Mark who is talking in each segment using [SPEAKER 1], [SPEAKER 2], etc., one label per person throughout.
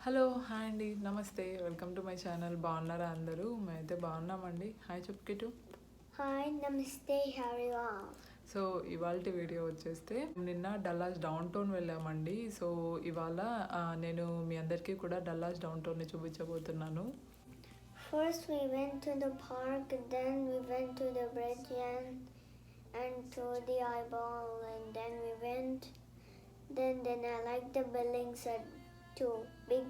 [SPEAKER 1] Hello hi అండి, నమస్తే, welcome to my channel. బాగున్నారా అందరూ? మేమైతే బాగున్నామండి. హాయ్ చెప్పు కిటు.
[SPEAKER 2] హాయ్ నమస్తే హరివా.
[SPEAKER 1] సో ఇవాళ వీడియో వచ్చేస్తే నిన్న డల్లాస్ డౌన్ టౌన్ వెళ్ళామండి. సో ఇవాళ నేను మీ అందరికీ కూడా డల్లాస్ డౌన్ టౌన్ని చూపించబోతున్నాను.
[SPEAKER 2] First we went to the park, then we went to the bridge and to the eyeball, and then we went. Then I like the buildings at two big.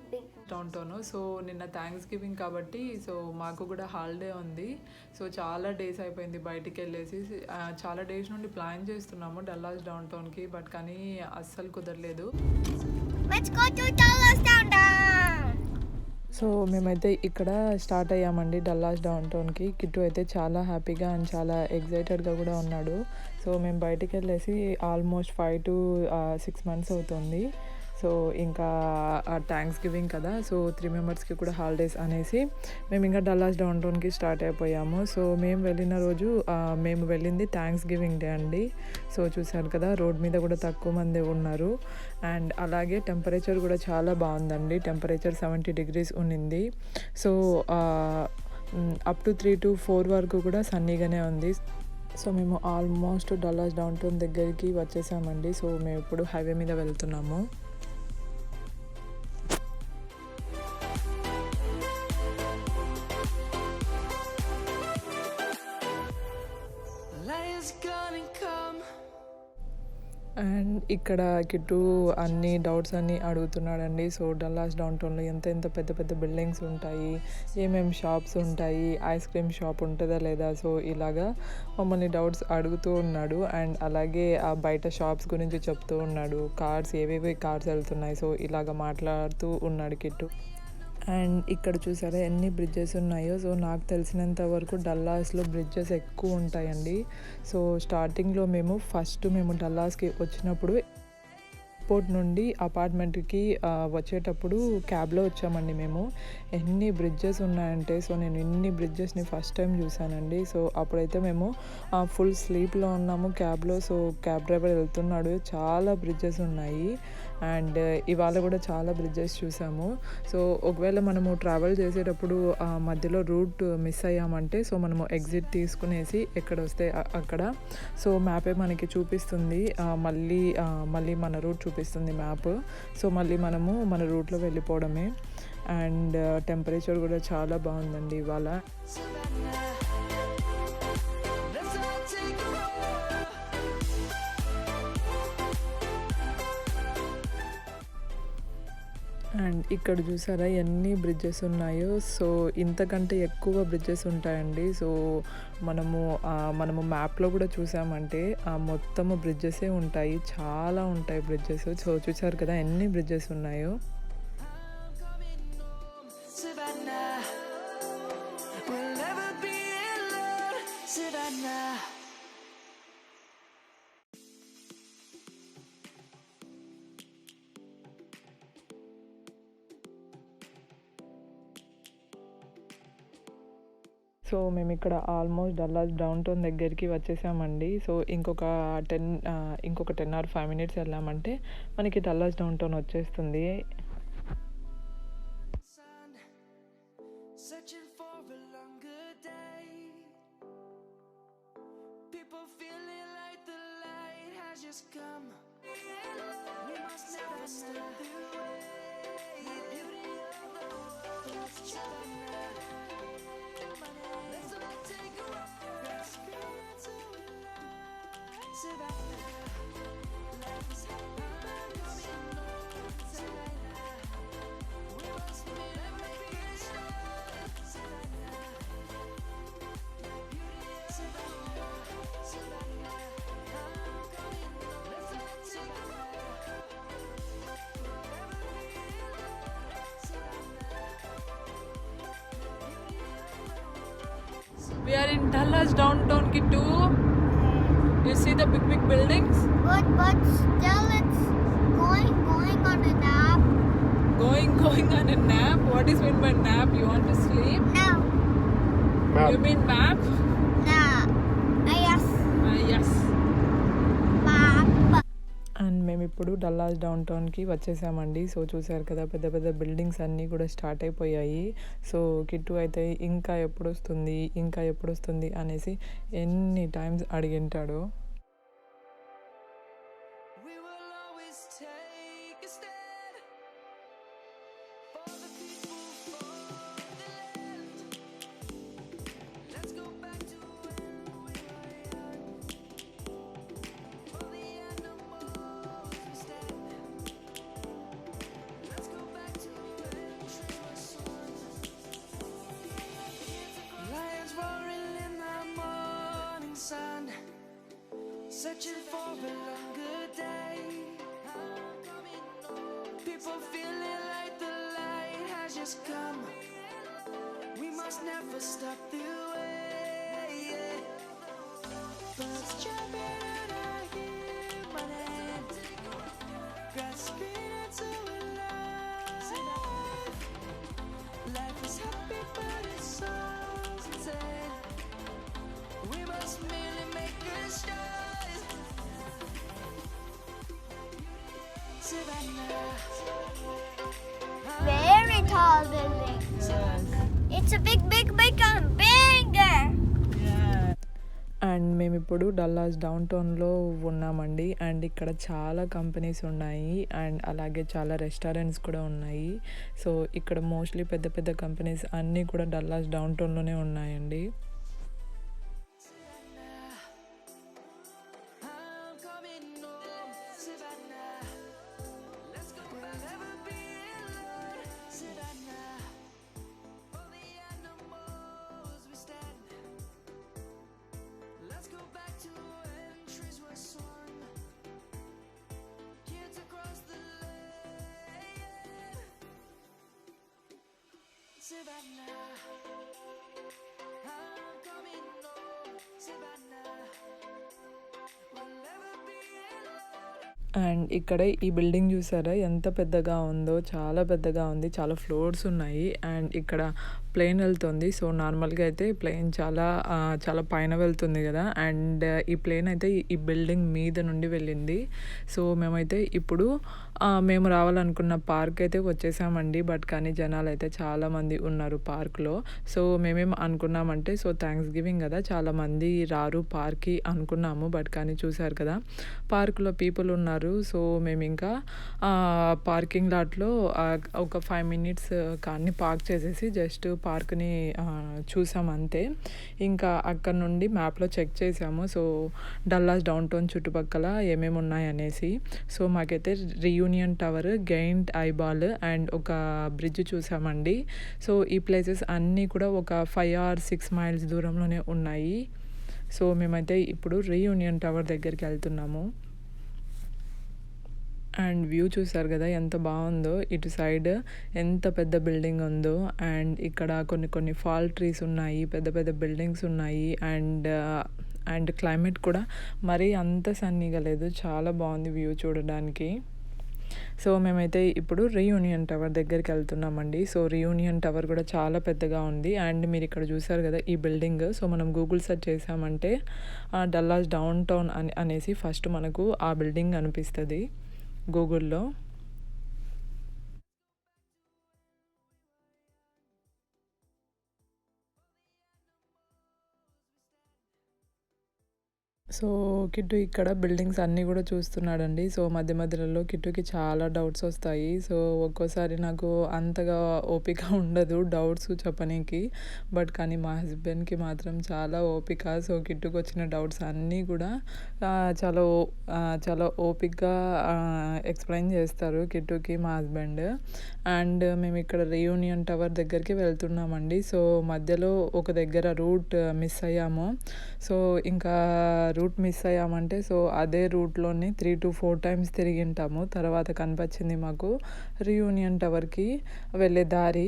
[SPEAKER 1] Down town. So నిన్న thanks giving కాబట్టి so మాకు కూడా holiday ఉంది. So చాలా days అయిపోయింది బయటికి వెళ్ళేసి. చాలా డేస్ నుండి ప్లాన్ చేస్తున్నాము డల్లాస్ డౌన్ టౌన్కి, బట్ కానీ అస్సలు కుదరలేదు.
[SPEAKER 2] Let's go to Dallas downtown.
[SPEAKER 1] So మేమైతే ఇక్కడ స్టార్ట్ అయ్యామండి డల్లాస్ డౌన్ టౌన్కి. కిట్టు అయితే చాలా హ్యాపీగా అండ్ చాలా ఎగ్జైటెడ్గా కూడా ఉన్నాడు. సో మేము బయటికి వెళ్ళేసి ఆల్మోస్ట్ 5 to 6 months అవుతుంది. సో ఇంకా థ్యాంక్స్ గివింగ్ కదా, సో 3 మెంబర్స్కి కూడా హాలిడేస్ అనేసి మేము ఇంకా డల్లాస్ డౌన్ టౌన్కి స్టార్ట్ అయిపోయాము. సో మేము వెళ్ళిన రోజు మేము వెళ్ళింది థ్యాంక్స్ గివింగ్ డే అండి. సో చూసారు కదా, రోడ్ మీద కూడా తక్కువ మంది ఉన్నారు. అండ్ అలాగే టెంపరేచర్ కూడా చాలా బాగుందండి. టెంపరేచర్ 70 degrees ఉన్నింది. సో అప్ టు 3 to 4 వరకు కూడా సన్నీగానే ఉంది. సో మేము ఆల్మోస్ట్ డల్లాస్ డౌన్ టౌన్ దగ్గరికి వచ్చేసామండి. సో మేము ఇప్పుడు హైవే మీద వెళ్తున్నాము. అండ్ ఇక్కడ కిట్టు అన్ని డౌట్స్ అన్నీ అడుగుతున్నాడండి. సో డల్లాస్ డౌన్ టౌన్లో ఎంత పెద్ద బిల్డింగ్స్ ఉంటాయి, ఏమేమి షాప్స్ ఉంటాయి, ఐస్ క్రీమ్ షాప్ ఉంటుందా లేదా, సో ఇలాగా మమ్మల్ని డౌట్స్ అడుగుతూ ఉన్నాడు. అండ్ అలాగే ఆ బయట షాప్స్ గురించి చెప్తూ ఉన్నాడు, కార్స్ ఏవేవి కార్స్ వెళ్తున్నాయి, సో ఇలాగ మాట్లాడుతూ ఉన్నాడు కిట్టు. అండ్ ఇక్కడ చూసారా ఎన్ని బ్రిడ్జెస్ ఉన్నాయో. సో నాకు తెలిసినంత వరకు డల్లాస్లో బ్రిడ్జెస్ ఎక్కువ ఉంటాయండి. సో స్టార్టింగ్లో మేము డల్లాస్కి వచ్చినప్పుడు ఎయిర్పోర్ట్ నుండి అపార్ట్మెంట్కి వచ్చేటప్పుడు క్యాబ్లో వచ్చామండి మేము. ఎన్ని బ్రిడ్జెస్ ఉన్నాయంటే, సో నేను ఇన్ని బ్రిడ్జెస్ని ఫస్ట్ టైం చూసానండి. సో అప్పుడైతే మేము ఫుల్ స్లీప్లో ఉన్నాము క్యాబ్లో. సో క్యాబ్ డ్రైవర్ వెళ్తున్నాడు, చాలా బ్రిడ్జెస్ ఉన్నాయి. అండ్ ఇవాళ కూడా చాలా బ్రిడ్జెస్ చూసాము. సో ఒకవేళ మనము ట్రావెల్ చేసేటప్పుడు మధ్యలో రూట్ మిస్ అయ్యామంటే, సో మనము ఎగ్జిట్ తీసుకునేసి ఎక్కడ వస్తే అక్కడ సో మ్యాపే మనకి చూపిస్తుంది, మళ్ళీ మన రూట్ చూపిస్తుంది మ్యాప్. సో మళ్ళీ మనము మన రూట్లో వెళ్ళిపోవడమే. అండ్ టెంపరేచర్ కూడా చాలా బాగుందండి ఇవాళ. అండ్ ఇక్కడ చూసారా ఎన్ని బ్రిడ్జెస్ ఉన్నాయో. సో ఇంతకంటే ఎక్కువ బ్రిడ్జెస్ ఉంటాయండి. సో మనము మ్యాప్లో కూడా చూసామంటే మొత్తము బ్రిడ్జెసే ఉంటాయి, చాలా ఉంటాయి బ్రిడ్జెస్. సో చూసారు కదా ఎన్ని బ్రిడ్జెస్ ఉన్నాయో. సో మేము ఇక్కడ ఆల్మోస్ట్ డల్లాస్ డౌన్ టౌన్ దగ్గరికి వచ్చేసామండి. సో ఇంకొక 10 or 5 minutes వెళ్ళామంటే మనకి డల్లాస్ డౌన్ టౌన్ వచ్చేస్తుంది. We are in Dallas downtown, Kittu. You see the big buildings?
[SPEAKER 2] But still it's going on a nap.
[SPEAKER 1] Going on a nap? What is meant by nap? You want to sleep?
[SPEAKER 2] No.
[SPEAKER 1] Map. You mean map?
[SPEAKER 2] Nah. Yes.
[SPEAKER 1] Yes.
[SPEAKER 2] Map.
[SPEAKER 1] And మేము మేమిప్పుడు Dallas down టౌన్కి వచ్చేసామండి. So చూసారు కదా, పెద్ద పెద్ద buildings అన్నీ కూడా start అయిపోయాయి. సో కిట్టు అయితే ఇంకా ఎప్పుడొస్తుంది, ఇంకా ఎప్పుడొస్తుంది అనేసి ఎన్ని times అడిగింటాడో.
[SPEAKER 3] We will always take a stand for the people, for the land. Let's go back to when we were young. For the animals we stand. Let's go back to when trees were swung. Lions roaring in the morning sun, searching for a longer day. People feeling like the light has just come. We must never stop the way. Birds jumping and I hear my name, grasping into a life. Life is happy but it's so insane. We must merely make a start. Savannah.
[SPEAKER 2] Very tall building. It's a big, big, big and bigger.
[SPEAKER 1] And మేమిప్పుడు Dallas డౌన్ టౌన్లో ఉన్నామండి. And ఇక్కడ చాలా companies ఉన్నాయి and అలాగే చాలా restaurants కూడా ఉన్నాయి. సో ఇక్కడ మోస్ట్లీ పెద్ద పెద్ద కంపెనీస్ అన్నీ కూడా డల్లాస్ డౌన్ టౌన్లోనే ఉన్నాయండి.
[SPEAKER 3] I'm coming home, Savannah. Let's go back. We'll never be alone, Savannah. For the animals we stand. Let's go back to when trees were swung. Kids across the land, Savannah. I'm coming home, Savannah. We'll never be alone.
[SPEAKER 1] And ఇక్కడ ఈ building చూసారా ఎంత పెద్దగా ఉందో, చాలా పెద్దగా ఉంది, చాలా ఫ్లోర్స్ ఉన్నాయి. అండ్ ఇక్కడ ప్లేన్ వెళ్తుంది. సో నార్మల్గా అయితే ప్లేన్ చాలా పైన వెళ్తుంది కదా, అండ్ ఈ ప్లేన్ అయితే ఈ బిల్డింగ్ మీద నుండి వెళ్ళింది. సో మేమైతే ఇప్పుడు మేము రావాలనుకున్న పార్క్ అయితే వచ్చేసామండి. బట్ కానీ జనాలు అయితే చాలామంది ఉన్నారు పార్క్లో. సో మేమేం అనుకున్నామంటే, సో థ్యాంక్స్ గివింగ్ కదా, చాలామంది రారు పార్క్కి అనుకున్నాము. బట్ కానీ చూసారు కదా, పార్క్లో పీపుల్ ఉన్నారు. సో మేము ఇంకా పార్కింగ్ లాట్లో ఒక 5 minutes కార్ని పార్క్ చేసేసి జస్ట్ పార్క్ని చూసాం అంతే. ఇంకా అక్కడ నుండి మ్యాప్లో చెక్ చేసాము. సో డల్లాస్ డౌన్ టౌన్ చుట్టుపక్కల ఏమేమి ఉన్నాయనేసి. సో మాకైతే reunion tower, giant eyeball and ఒక బ్రిడ్జ్ చూసామండి. సో ఈ ప్లేసెస్ అన్నీ కూడా ఒక 5 or 6 miles దూరంలోనే ఉన్నాయి. సో మేమైతే ఇప్పుడు రియూనియన్ టవర్ దగ్గరికి వెళ్తున్నాము. అండ్ వ్యూ చూసారు కదా ఎంత బాగుందో, ఇటు సైడ్ ఎంత పెద్ద బిల్డింగ్ ఉందో. అండ్ ఇక్కడ కొన్ని ఫాల్ ట్రీస్ ఉన్నాయి, పెద్ద పెద్ద బిల్డింగ్స్ ఉన్నాయి. అండ్ క్లైమేట్ కూడా మరీ అంత సన్నీగా లేదు, చాలా బాగుంది వ్యూ చూడడానికి. సో మేమైతే ఇప్పుడు రియూనియన్ టవర్ దగ్గరికి వెళ్తున్నామండి. సో రియూనియన్ టవర్ కూడా చాలా పెద్దగా ఉంది. అండ్ మీరు ఇక్కడ చూసారు కదా ఈ బిల్డింగ్. సో మనం గూగుల్ సెర్చ్ చేసామంటే డల్లాస్ డౌన్ టౌన్ అనేసి ఫస్ట్ మనకు ఆ బిల్డింగ్ అనిపిస్తుంది గూగుల్లో. సో కిట్టు ఇక్కడ బిల్డింగ్స్ అన్నీ కూడా చూస్తున్నాడండి. సో మధ్య మధ్యలో కిట్టుకి చాలా డౌట్స్ వస్తాయి. సో ఒక్కోసారి నాకు అంతగా ఓపిక ఉండదు డౌట్స్ చెప్పనీకి. బట్ కానీ మా హస్బెండ్కి మాత్రం చాలా ఓపిక. సో కిట్టుకు వచ్చిన డౌట్స్ అన్నీ కూడా చాలా ఓపికగా ఎక్స్ప్లెయిన్ చేస్తారు కిట్టుకి మా హస్బెండ్. అండ్ మేము ఇక్కడ రియూనియన్ టవర్ దగ్గరికి వెళ్తున్నామండి. సో మధ్యలో ఒక దగ్గర రూట్ మిస్ అయ్యాము. సో ఇంకా రూట్ మిస్ అయ్యామంటే సో అదే రూట్లోని 3 to 4 times తిరిగింటాము. తర్వాత కనిపించింది మాకు రియూనియన్ టవర్కి వెళ్ళే దారి.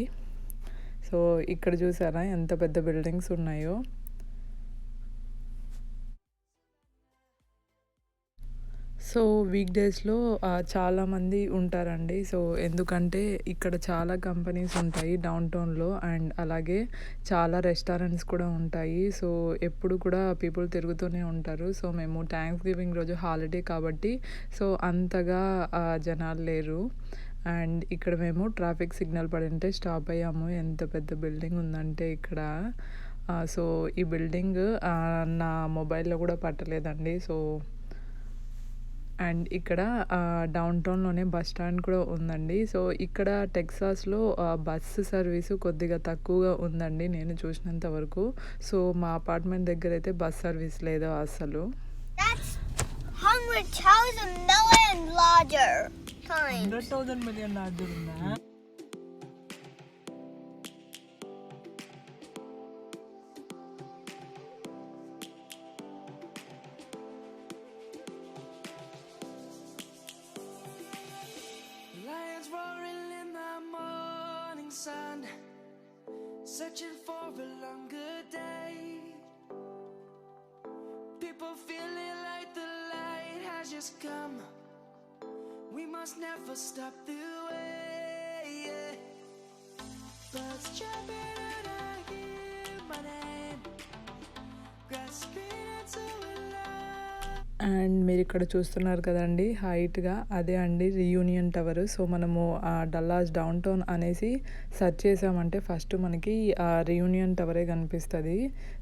[SPEAKER 1] సో ఇక్కడ చూసారా ఎంత పెద్ద బిల్డింగ్స్ ఉన్నాయో. సో వీక్ డేస్‌లో చాలామంది ఉంటారండి. సో ఎందుకంటే ఇక్కడ చాలా కంపెనీస్ ఉంటాయి డౌన్ టౌన్‌లో అండ్ అలాగే చాలా రెస్టారెంట్స్ కూడా ఉంటాయి. సో ఎప్పుడు కూడా పీపుల్ తిరుగుతూనే ఉంటారు. సో మేము థాంక్స్ గివింగ్ రోజు హాలిడే కాబట్టి సో అంతగా జనాలు లేరు. అండ్ ఇక్కడ మేము ట్రాఫిక్ సిగ్నల్ పడింటే స్టాప్ అయ్యాము. ఎంత పెద్ద బిల్డింగ్ ఉందంటే ఇక్కడ. సో ఈ బిల్డింగ్ నా మొబైల్‌లో కూడా పట్టలేదండి. సో అండ్ ఇక్కడ డౌన్ టౌన్‌లోనే బస్ స్టాండ్ కూడా ఉందండి. సో ఇక్కడ టెక్సాస్‌లో బస్సు సర్వీసు కొద్దిగా తక్కువగా ఉందండి నేను చూసినంత వరకు. సో మా అపార్ట్మెంట్ దగ్గరైతే బస్ సర్వీస్ లేదు అస్సలు.
[SPEAKER 2] That's 100,000 million larger times.
[SPEAKER 1] 100,000 million larger ఉందా?
[SPEAKER 3] Lions roaring in the morning sun, searching for a longer day. People feeling like the light has just come. We must never stop the way. Yeah. Birds chirping and I hear my name, grasping into a love.
[SPEAKER 1] And మీరు ఇక్కడ చూస్తున్నారు కదండి హైట్‌గా అదే అండి reunion tower. So మనము Dallas down town అనేసి search చేసామంటే first మనకి రియూనియన్ టవరే కనిపిస్తది.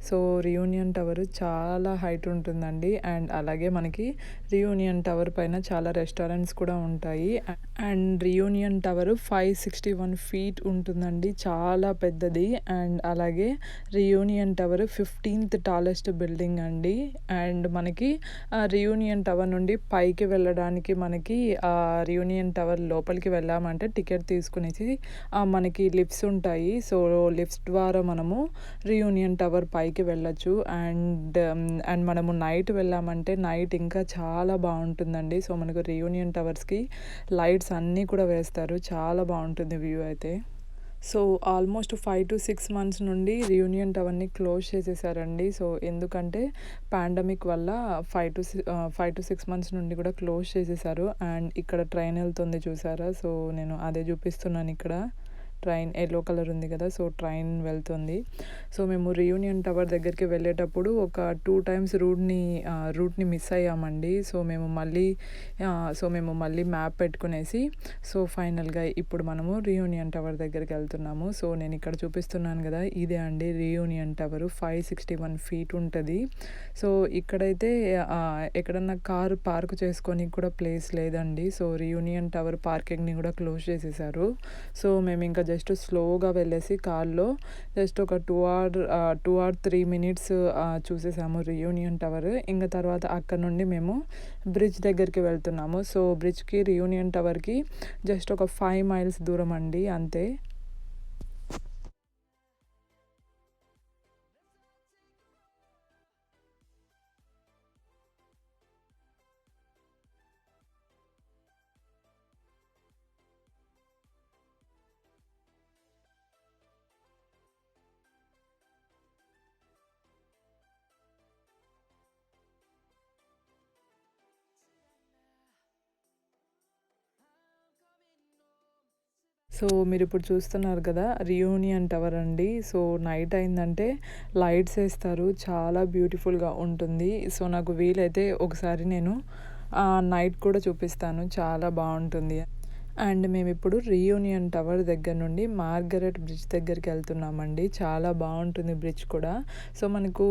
[SPEAKER 1] సో రియూనియన్ టవర్ చాలా హైట్ ఉంటుందండి. అండ్ అలాగే మనకి రియూనియన్ టవర్ పైన చాలా రెస్టారెంట్స్ కూడా ఉంటాయి. అండ్ రియూనియన్ టవర్ 561 ఫీట్ ఉంటుందండి. చాలా పెద్దది. అండ్ అలాగే reunion tower 15th tallest building అండి. అండ్ మనకి రియూనియన్ టవర్ నుండి పైకి వెళ్ళడానికి మనకి రియూనియన్ టవర్ లోపలికి వెళ్ళామంటే టికెట్ తీసుకునేసి మనకి లిఫ్ట్స్ ఉంటాయి. సో లిఫ్ట్స్ ద్వారా మనము రియూనియన్ టవర్ పైకి వెళ్ళొచ్చు. అండ్ మనము నైట్ వెళ్ళామంటే నైట్ ఇంకా చాలా బాగుంటుందండి. సో మనకు రియూనియన్ టవర్స్‌కి లైట్స్ అన్నీ కూడా వేస్తారు. చాలా బాగుంటుంది వ్యూ అయితే. సో ఆల్మోస్ట్ 5-6 మంత్స్ నుండి రియూనియన్ టవర్‌ని క్లోజ్ చేసేసారండి. సో ఎందుకంటే పాండమిక్ వల్ల 5-6 మంత్స్ నుండి కూడా క్లోజ్ చేసేసారు. అండ్ ఇక్కడ ట్రైన్ వెళ్తుంది చూసారా? సో నేను అదే చూపిస్తున్నాను ఇక్కడ. ట్రైన్ యెల్లో కలర్ ఉంది కదా! సో ట్రైన్ వెళ్తుంది. సో మేము రియూనియన్ టవర్ దగ్గరికి వెళ్ళేటప్పుడు ఒక 2 టైమ్స్ రూట్‌ని మిస్ అయ్యామండి. సో మేము మళ్ళీ మ్యాప్ పెట్టుకునేసి సో ఫైనల్‌గా ఇప్పుడు మనము రియూనియన్ టవర్ దగ్గరికి వెళ్తున్నాము. సో నేను ఇక్కడ చూపిస్తున్నాను కదా! ఇదే అండి రియూనియన్ టవర్ 561 ఫీట్ ఉంటది. సో ఇక్కడైతే ఎక్కడన్నా కారు పార్క్ చేసుకోనికి కూడా ప్లేస్ లేదండి. సో రియూనియన్ టవర్ పార్కింగ్‌ని కూడా క్లోజ్ చేసేసారు. సో మేము ఇంకా జస్ట్ స్లోగా వెళ్ళేసి కార్‌లో జస్ట్ ఒక 2 ఆర్ 3 మినిట్స్ చూసేసాము రియూనియన్ టవర్. ఇంక తర్వాత అక్కడ నుండి మేము బ్రిడ్జ్ దగ్గరికి వెళ్తున్నాము. సో బ్రిడ్జ్‌కి రియూనియన్ టవర్‌కి జస్ట్ ఒక 5 మైల్స్ దూరం అండి అంతే. సో మీరిప్పుడు చూస్తున్నారు కదా! రియూనియన్ టవర్ అండి. సో నైట్ అయిందంటే లైట్స్ ఏస్తారు. చాలా బ్యూటిఫుల్‌గా ఉంటుంది. సో నాకు వీలైతే ఒకసారి నేను నైట్ కూడా చూపిస్తాను. చాలా బావుంటుంది. అండ్ మేమిప్పుడు రియూనియన్ టవర్ దగ్గర నుండి మార్గరెట్ బ్రిడ్జ్ దగ్గరికి వెళ్తున్నామండి. చాలా బావుంటుంది బ్రిడ్జ్ కూడా. సో మనకు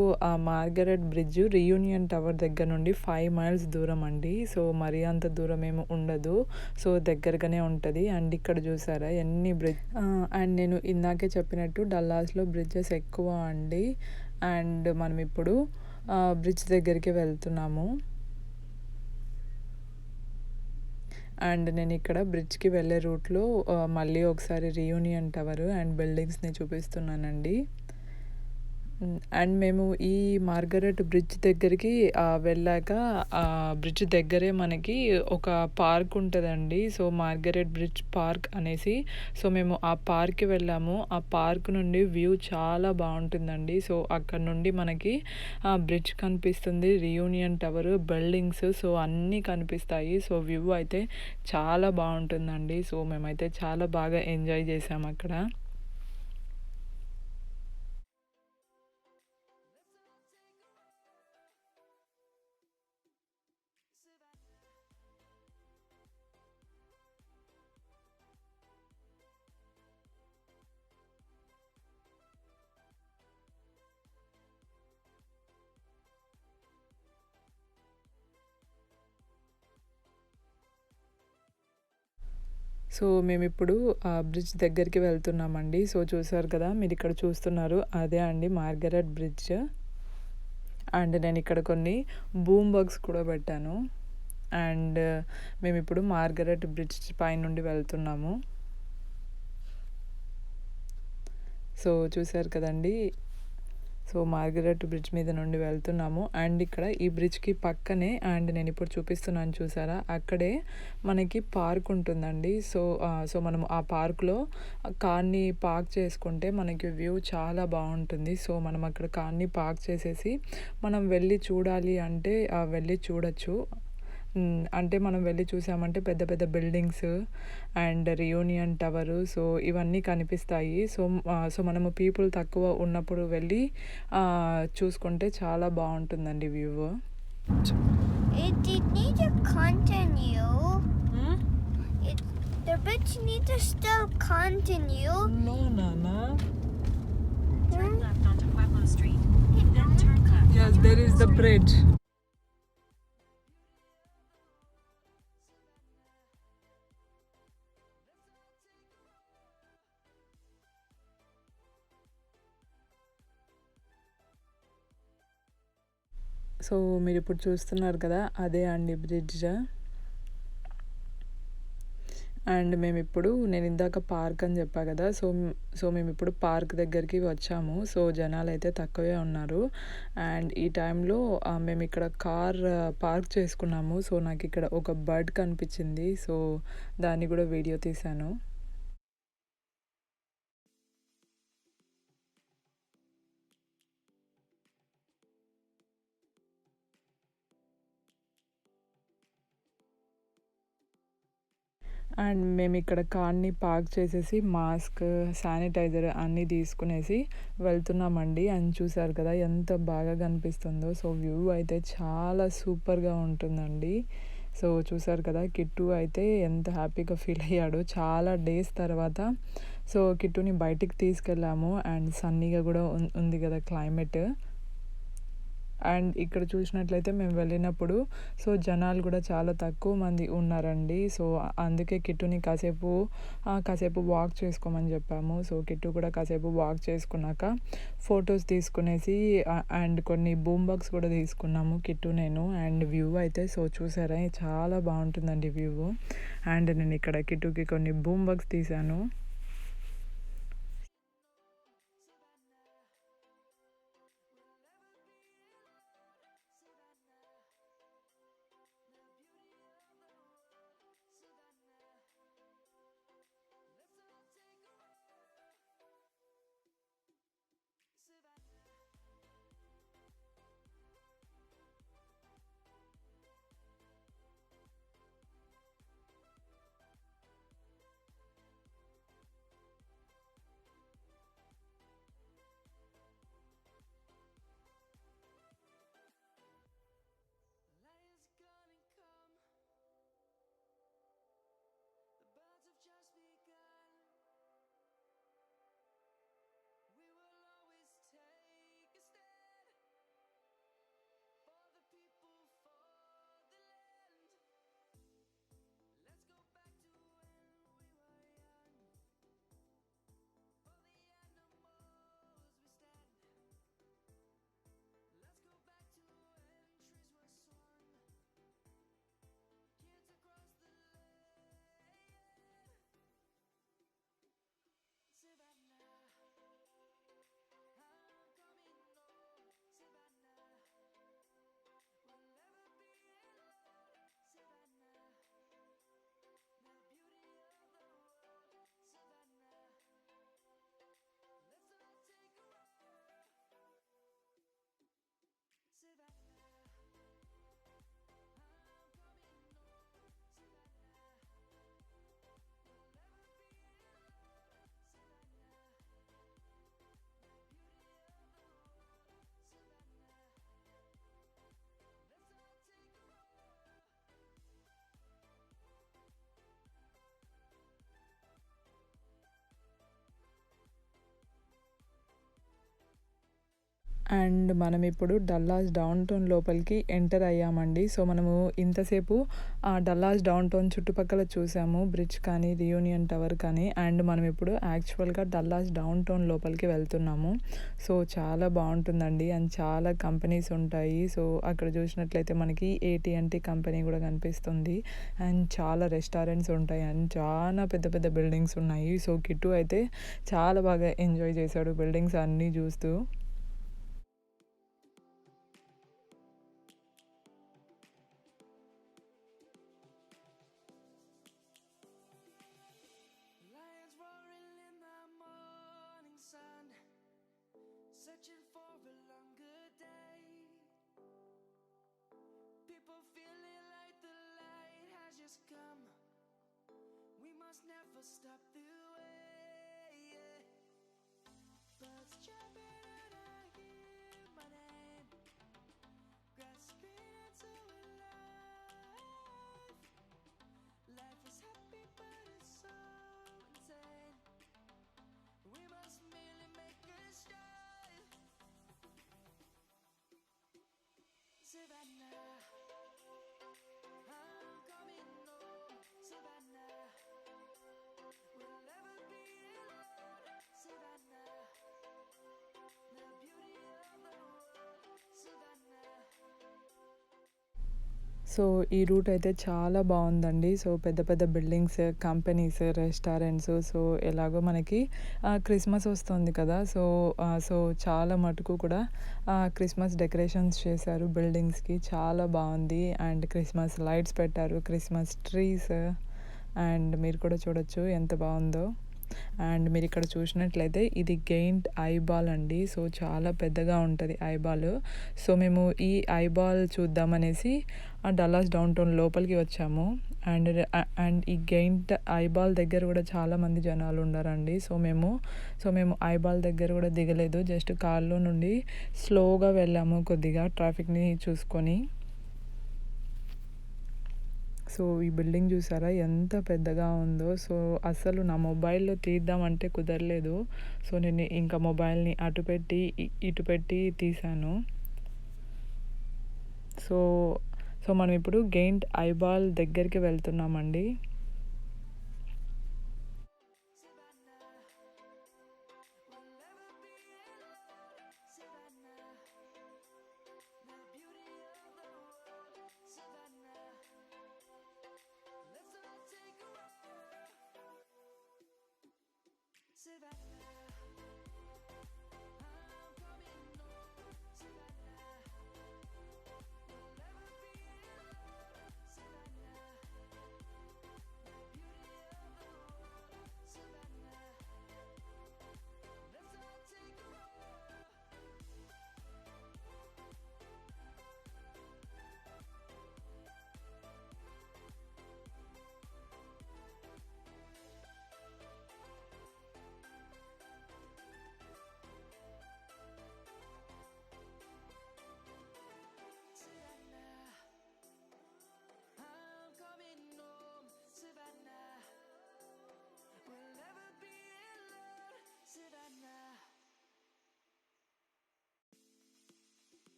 [SPEAKER 1] మార్గరెట్ బ్రిడ్జ్ రియూనియన్ టవర్ దగ్గర నుండి 5 మైల్స్ దూరం అండి. సో మరీ అంత దూరం ఏమి ఉండదు. సో దగ్గరగానే ఉంటది. అండ్ ఇక్కడ చూసారా ఎన్ని అండ్ నేను ఇందాకే చెప్పినట్టు డల్లాస్‌లో బ్రిడ్జెస్ ఎక్కువ అండి. అండ్ మనం ఇప్పుడు బ్రిడ్జ్ దగ్గరికి వెళ్తున్నాము. అండ్ నేను ఇక్కడ బ్రిడ్జ్‌కి వెళ్ళే రూట్‌లో మళ్ళీ ఒకసారి రియూనియన్ టవర్ అండ్ బిల్డింగ్స్‌ని చూపిస్తున్నానండి. అండ్ మేము ఈ మార్గరెట్ బ్రిడ్జ్ దగ్గరికి వెళ్ళాక ఆ బ్రిడ్జ్ దగ్గరే మనకి ఒక పార్క్ ఉంటుందండి. సో మార్గరెట్ బ్రిడ్జ్ పార్క్ అనేసి, సో మేము ఆ పార్క్కి వెళ్ళాము. ఆ పార్క్ నుండి వ్యూ చాలా బాగుంటుందండి. సో అక్కడ నుండి మనకి ఆ బ్రిడ్జ్ కనిపిస్తుంది, రియూనియన్ టవర్, బిల్డింగ్స్, సో అన్నీ కనిపిస్తాయి. సో వ్యూ అయితే చాలా బాగుంటుందండి. సో మేమైతే చాలా బాగా ఎంజాయ్ చేసాం అక్కడ. సో మేమిప్పుడు ఆ బ్రిడ్జ్ దగ్గరికి వెళ్తున్నామండి. సో చూసారు కదా, మీరు ఇక్కడ చూస్తున్నారు అదే అండి మార్గరెట్ బ్రిడ్జ్. అండ్ నేను ఇక్కడ కొన్ని బూమ్ బగ్స్ కూడా పెట్టాను. అండ్ మేమిప్పుడు మార్గరెట్ బ్రిడ్జ్ పైనుండి వెళ్తున్నాము. సో చూసారు కదండి, సో మార్గరెట్ బ్రిడ్జ్ మీద నుండి వెళ్తున్నాము. అండ్ ఇక్కడ ఈ బ్రిడ్జ్కి పక్కనే, అండ్ నేను ఇప్పుడు చూపిస్తున్నాను చూసారా, అక్కడే మనకి పార్క్ ఉంటుందండి. సో మనము ఆ పార్క్లో కార్ని పార్క్ చేసుకుంటే మనకి వ్యూ చాలా బాగుంటుంది. సో మనం అక్కడ కార్ని పార్క్ చేసేసి మనం వెళ్ళి చూడాలి అంటే వెళ్ళి చూడొచ్చు. అంటే మనం వెళ్ళి చూసామంటే పెద్ద పెద్ద buildings and reunion tower, so ఇవన్నీ కనిపిస్తాయి. సో మనము పీపుల్ తక్కువ ఉన్నప్పుడు వెళ్ళి చూసుకుంటే చాలా బాగుంటుందండి view.
[SPEAKER 2] It needs to continue. The bridge needs to still continue.
[SPEAKER 1] No, Nana.
[SPEAKER 4] Turn left onto Pueblo Street. Then turn left.
[SPEAKER 1] Yes, there is the bridge. So మీరు ఇప్పుడు చూస్తున్నారు కదా, అదే అండి బ్రిడ్జ్. అండ్ నేను ఇందాక పార్క్ అని చెప్పా కదా, సో మేము ఇప్పుడు పార్క్ దగ్గరికి వచ్చాము. సో జనాలు అయితే తక్కువే ఉన్నారు. అండ్ ఈ టైంలో మేము ఇక్కడ కార్ పార్క్ చేసుకున్నాము. సో నాకు ఇక్కడ ఒక బర్డ్ కనిపించింది. సో దాన్ని కూడా వీడియో తీశాను. అండ్ మేము ఇక్కడ కార్ని పార్క్ చేసేసి మాస్క్, శానిటైజర్ అన్నీ తీసుకునేసి వెళ్తున్నామండి. అండ్ చూసారు కదా ఎంత బాగా కనిపిస్తుందో. సో వ్యూ అయితే చాలా సూపర్గా ఉంటుందండి. సో చూసారు కదా, కిట్టు అయితే ఎంత హ్యాపీగా ఫీల్ అయ్యాడో. చాలా డేస్ తర్వాత సో కిట్టుని బయటికి తీసుకెళ్ళాము. అండ్ సన్నీగా కూడా ఉంది కదా క్లైమేట్. అండ్ ఇక్కడ చూసినట్లయితే మేము వెళ్ళినప్పుడు సో జనాలు కూడా చాలా తక్కువ మంది ఉన్నారండి. సో అందుకే కిట్టుని కాసేపు వాక్ చేసుకోమని చెప్పాము. సో కిట్టు కూడా కాసేపు వాక్ చేసుకున్నాక ఫొటోస్ తీసుకునేసి అండ్ కొన్ని బూమ్ బాక్స్ కూడా తీసుకున్నాము కిట్టు నేను. అండ్ వ్యూ అయితే సో చూసారా చాలా బాగుంటుందండి వ్యూ. అండ్ నేను ఇక్కడ కిట్టుకి కొన్ని బూమ్ బాక్స్ తీశాను. అండ్ మనం ఇప్పుడు డల్లాస్ డౌన్ టౌన్ లోపలికి ఎంటర్ అయ్యామండి. సో మనము ఇంతసేపు డల్లాస్ డౌన్ టౌన్ చుట్టుపక్కల చూసాము, బ్రిడ్జ్ కానీ రియూనియన్ టవర్ కానీ. అండ్ మనం ఇప్పుడు యాక్చువల్గా డల్లాస్ డౌన్ టౌన్ లోపలికి వెళ్తున్నాము. సో చాలా బాగుంటుందండి అండ్ చాలా కంపెనీస్ ఉంటాయి. సో అక్కడ చూసినట్లయితే మనకి AT&T కంపెనీ కూడా కనిపిస్తుంది అండ్ చాలా రెస్టారెంట్స్ ఉంటాయి అండ్ చాలా పెద్ద పెద్ద బిల్డింగ్స్ ఉన్నాయి. సో కిట్టు అయితే చాలా బాగా ఎంజాయ్ చేశాడు బిల్డింగ్స్ అన్నీ చూస్తూ.
[SPEAKER 3] Lions roaring in the morning sun, searching for a longer day. People feeling like the light has just come. We must never stop the way. Yeah. Birds chirping and I hear my name, grasping into life. Life is happy but it's so insane. We must merely make a start. Savannah, I'm coming home. Savannah, we'll never be alone. Savannah, the beauty of the world. Savannah.
[SPEAKER 1] So ఈ route అయితే చాలా బాగుందండి. So పెద్ద పెద్ద buildings, companies, restaurants. So ఎలాగో మనకి Christmas వస్తుంది కదా. సో చాలా మటుకు కూడా క్రిస్మస్ డెకరేషన్స్ చేశారు బిల్డింగ్స్కి, చాలా బాగుంది. అండ్ క్రిస్మస్ లైట్స్ పెట్టారు, క్రిస్మస్ ట్రీస్. అండ్ మీరు కూడా చూడొచ్చు ఎంత బాగుందో. అండ్ మీరు ఇక్కడ చూసినట్లయితే ఇది గెయింట్ ఐబాల్ అండి. సో చాలా పెద్దగా ఉంటుంది ఐబాల్. సో మేము ఈ ఐబాల్ చూద్దామనేసి డల్లాస్ డౌన్ టౌన్ లోపలికి వచ్చాము. అండ్ ఈ గెయింట్ ఐబాల్ దగ్గర కూడా చాలామంది జనాలు ఉన్నారండి. సో మేము ఐబాల్ దగ్గర కూడా దిగలేదు, జస్ట్ కార్లో నుండి స్లోగా వెళ్ళాము కొద్దిగా ట్రాఫిక్ని చూసుకొని. సో ఈ బిల్డింగ్ చూసారా ఎంత పెద్దగా ఉందో. సో అసలు నా మొబైల్లో తీద్దామంటే కుదరలేదు. సో నేను ఇంకా మొబైల్ని అటు పెట్టి ఇటు పెట్టి తీసాను. సో మనం ఇప్పుడు గెయింట్ ఐబాల్ దగ్గరికి వెళ్తున్నామండి.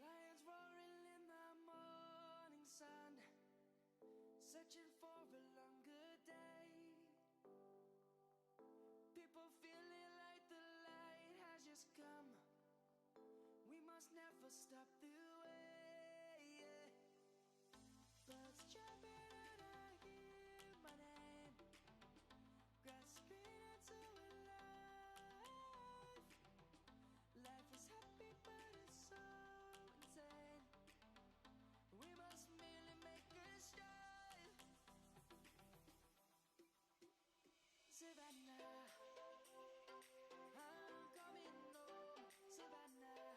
[SPEAKER 3] Lions roaring in the morning sun, searching for a longer day. People feeling like the light has just come. We must never stop the way. Yeah. Birds chirping and I hear my name, grasping into life. Life is happy but it's so insane. We must merely make a start. Savannah, I'm coming home. Savannah,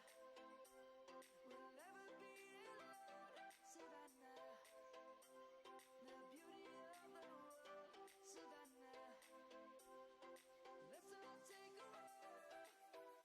[SPEAKER 3] we'll never be alone. Savannah, the beauty of the world. Savannah, let's all take a ride.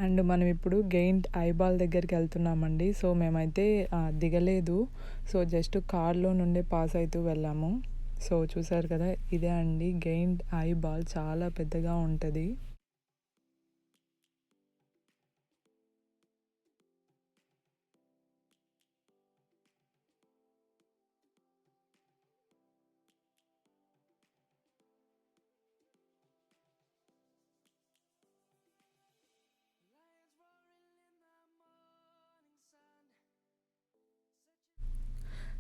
[SPEAKER 1] And మనం ఇప్పుడు giant eyeball దగ్గరికి వెళ్తున్నామండి. So మేమైతే దిగలేదు. So just కార్లో నుండే pass అవుతూ వెళ్ళాము. సో చూసారు కదా, ఇదే అండి గెయింట్ ఐబాల్, చాలా పెద్దగా ఉంటుంది.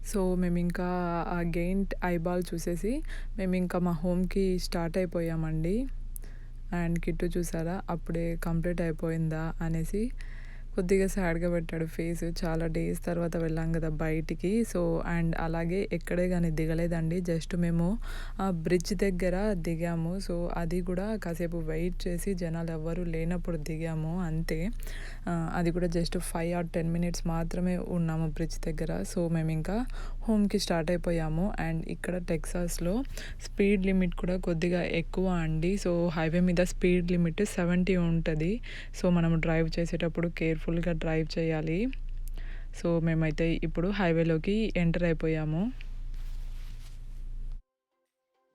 [SPEAKER 1] సో మేమింకా ఆ గెయింట్ ఐబాల్ చూసేసి మేమింకా మా హోమ్‌కి స్టార్ట్ అయిపోయామండి. అండ్ కిట్టు చూసారా, అప్పుడే కంప్లీట్ అయిపోయిందా అనేసి కొద్దిగా సాడ్‌గా పెట్టాడు ఫేస్. చాలా డేస్ తర్వాత వెళ్ళాం కదా బయటికి. సో అండ్ అలాగే ఎక్కడే గాని దిగలేదండి. జస్ట్ మేము ఆ బ్రిడ్జ్ దగ్గర దిగాము. సో అది కూడా కాసేపు వెయిట్ చేసి జనాలు ఎవ్వరు లేనప్పుడు దిగాము అంతే. అది కూడా జస్ట్ 5 ఆర్ 10 మినిట్స్ మాత్రమే ఉన్నాము బ్రిడ్జ్ దగ్గర. సో మేమింకా హోమ్‌కి స్టార్ట్ అయిపోయాము. అండ్ ఇక్కడ టెక్సాస్‌లో స్పీడ్ లిమిట్ కూడా కొద్దిగా ఎక్కువ అండి. సో హైవే మీద స్పీడ్ లిమిట్ 70 ఉంటది. సో మనం డ్రైవ్ చేసేటప్పుడు కేర్‌ఫుల్‌గా డ్రైవ్ చేయాలి. సో మేమైతే ఇప్పుడు హైవేలోకి ఎంటర్ అయిపోయాము.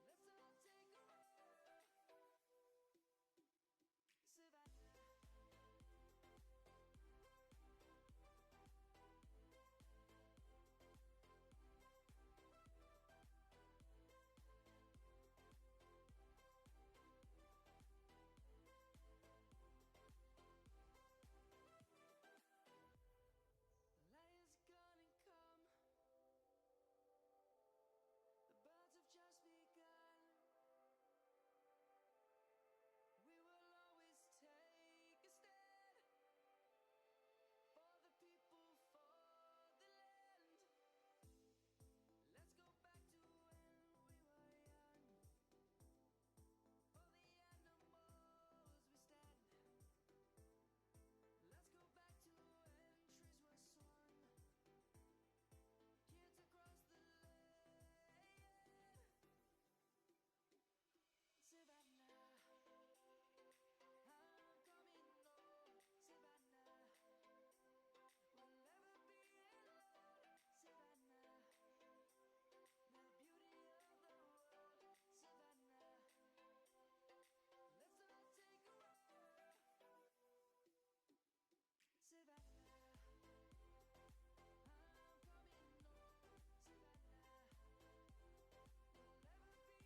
[SPEAKER 3] Light is gonna come. The birds have just begun. We will always take a stand for the people, for the land. Let's go back to when we were young. For the animals we stand. Let's go back to when trees were swung. Kids across the land. Savannah, I'm coming home. Savannah, we'll never be alone. Savannah, the beauty of the world. Savannah, let's all take a road. Savannah, I'm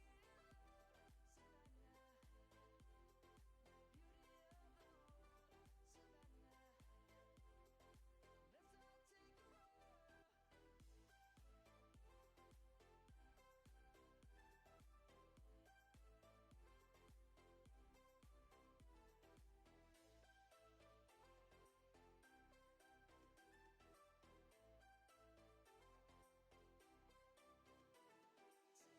[SPEAKER 3] coming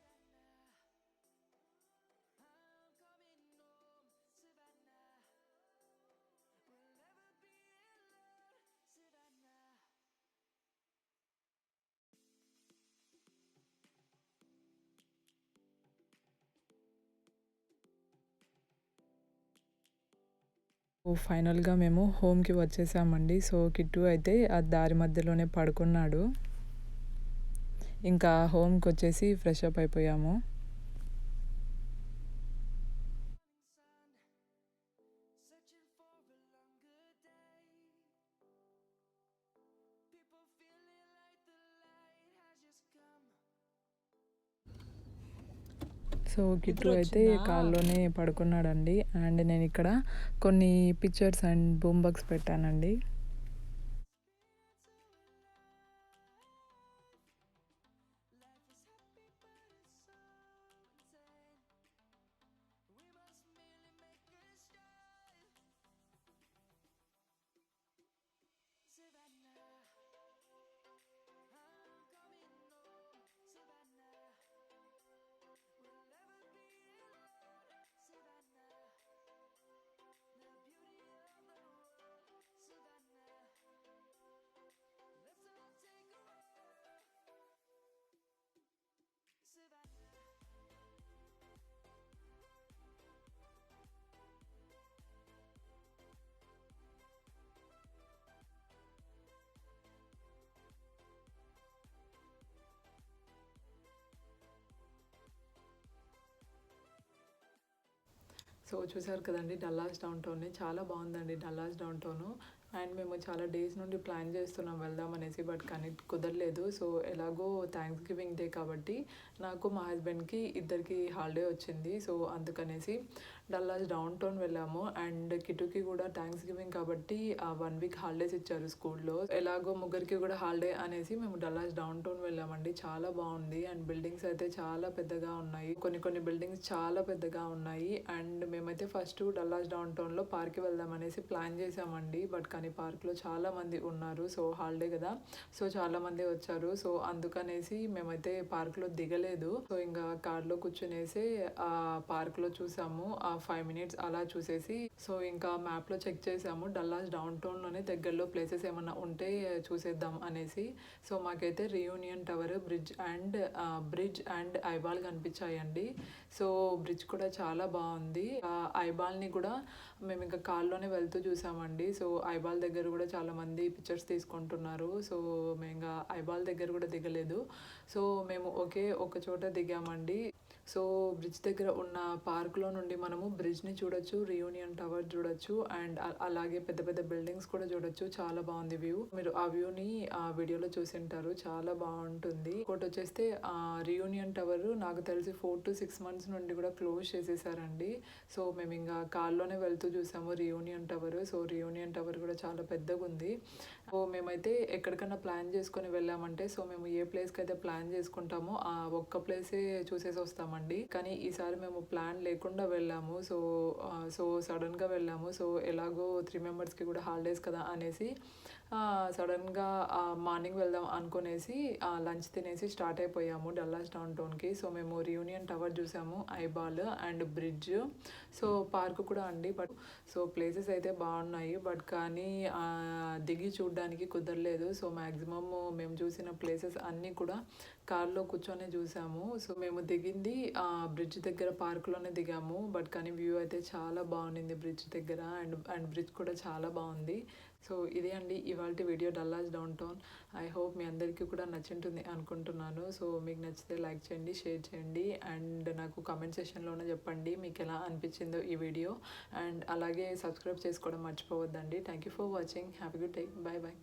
[SPEAKER 3] home. Savannah, we'll never be alone. Savannah, the beauty of the world. Savannah, let's all take a road. Savannah, I'm coming home. Savannah, we'll never be alone. Savannah.
[SPEAKER 1] So ఫైనల్‌గా మేము హోమ్‌కి వచ్చేసామండి. So Kittu అయితే ఆ దారి మధ్యలోనే పడుకున్నాడు. ఇంకా హోమ్‌కొచ్చేసి fresh up అయిపోయాము.
[SPEAKER 3] Sun, searching for a longer day. People feeling like the light has just come.
[SPEAKER 1] So Kittu అయితే కార్‌లోనే పడుకున్నాడండి. అండ్ నేనిక్కడ కొన్ని పిక్చర్స్ అండ్ బూమ్ బాక్స్ పెట్టానండి.
[SPEAKER 3] Life is happy, but it's so insane. We must merely make a start. Savannah, I'm coming home. Savannah, we'll never be alone. Savannah, the beauty of the world. Savannah.
[SPEAKER 1] So చూసారు కదండి Dallas down టౌన్ని, చాలా బాగుందండి Dallas down town. And మేము చాలా days నుండి plan చేస్తున్నాం వెళ్దాం అనేసి, బట్ కానీ కుదరలేదు. సో ఎలాగో థ్యాంక్స్ గివింగ్ డే కాబట్టి నాకు మా హస్బెండ్కి ఇద్దరికి హాలిడే వచ్చింది. సో అందుకనేసి డల్లాస్ డౌన్ టౌన్ వెళ్ళాము. అండ్ కిటుకి కూడా థ్యాంక్స్ గివింగ్ కాబట్టి 1 వీక్ హాలిడేస్ ఇచ్చారు స్కూల్లో. ఎలాగో ముగ్గురికి కూడా హాలిడే అనేసి మేము డల్లాస్ డౌన్ టౌన్ వెళ్ళామండి. చాలా బాగుంది. అండ్ బిల్డింగ్స్ అయితే చాలా పెద్దగా ఉన్నాయి, కొన్ని బిల్డింగ్స్ చాలా పెద్దగా ఉన్నాయి. అండ్ మేమైతే ఫస్ట్ డల్లాస్ డౌన్ టౌన్లో పార్క్కి వెళ్దాం అనేసి ప్లాన్ చేసామండి. బట్ కానీ పార్క్లో చాలా మంది ఉన్నారు. సో హాలిడే కదా, సో చాలా మంది వచ్చారు. సో అందుకనేసి మేమైతే పార్క్లో దిగలేదు. సో ఇంకా కార్లో కూర్చునేసి ఆ పార్క్లో చూసాము 5 మినిట్స్ అలా చూసేసి, సో ఇంకా మ్యాప్లో చెక్ చేసాము డల్లాస్ డౌన్ టౌన్లోనే దగ్గరలో ప్లేసెస్ ఏమన్నా ఉంటే చూసేద్దాం అనేసి. సో మాకైతే reunion tower, bridge and eyeball కనిపించాయండి. సో బ్రిడ్జ్ కూడా చాలా బాగుంది. ఐబాల్ని కూడా మేము ఇంకా కార్లోనే వెళ్తూ చూసామండి. సో ఐబాల్ దగ్గర కూడా చాలా మంది పిక్చర్స్ తీసుకుంటున్నారు. సో మేము ఇంకా ఐబాల్ దగ్గర కూడా దిగలేదు. సో మేము ఒక చోట దిగామండి. సో బ్రిడ్జ్ దగ్గర ఉన్న పార్క్లో నుండి మనము బ్రిడ్జ్ని చూడొచ్చు, రియూనియన్ టవర్ చూడొచ్చు, అండ్ అలాగే పెద్ద పెద్ద బిల్డింగ్స్ కూడా చూడొచ్చు. చాలా బాగుంది వ్యూ. మీరు ఆ వ్యూని ఆ వీడియోలో చూసింటారు, చాలా బాగుంటుంది. ఇంకోటి వచ్చేస్తే రియూనియన్ టవర్ నాకు తెలిసి 4 to 6 months నుండి కూడా క్లోజ్ చేసేసారండి. సో మేము ఇంకా కార్లోనే వెళ్తూ చూసాము reunion tower. So reunion tower కూడా చాలా పెద్దగా ఉంది. సో మేమైతే ఎక్కడికన్నా ప్లాన్ చేసుకొని వెళ్ళామంటే, సో మేము ఏ ప్లేస్కి అయితే ప్లాన్ చేసుకుంటామో ఆ ఒక్క ప్లేసే చూసేసి వస్తామండి. కానీ ఈసారి మేము ప్లాన్ లేకుండా వెళ్ళాము. సో సడన్గా వెళ్ళాము. సో ఎలాగో 3 మెంబర్స్కి కూడా హాలిడేస్ కదా అనేసి సడన్గా మార్నింగ్ వెళ్దాం అనుకునేసి లంచ్ తినేసి స్టార్ట్ అయిపోయాము డల్లాస్ డౌన్ టౌన్కి. సో మేము రియూనియన్ టవర్ చూసాము, eyeball and bridge, so park కూడా అండి. బట్ సో ప్లేసెస్ అయితే బాగున్నాయి, బట్ కానీ దిగి చూడడానికి కుదరలేదు. సో మ్యాక్సిమమ్ మేము చూసిన ప్లేసెస్ అన్నీ కూడా కార్లో కూర్చొని చూసాము. సో మేము దిగింది బ్రిడ్జ్ దగ్గర పార్క్లోనే దిగాము. బట్ కానీ వ్యూ అయితే చాలా బాగుంది బ్రిడ్జ్ దగ్గర, అండ్ బ్రిడ్జ్ కూడా చాలా బాగుంది. సో ఇదే అండి ఇవాళ video Dallas downtown. I hope మీ అందరికీ కూడా నచ్చింటుంది అనుకుంటున్నాను. సో మీకు నచ్చితే లైక్ చేయండి, షేర్ చేయండి, అండ్ నాకు కామెంట్ సెక్షన్లోనే చెప్పండి మీకు ఎలా అనిపించిందో ఈ వీడియో. అండ్ అలాగే సబ్స్క్రైబ్ చేసుకోవడం మర్చిపోవద్దండి. Thank you for watching. Have a good day. Bye bye.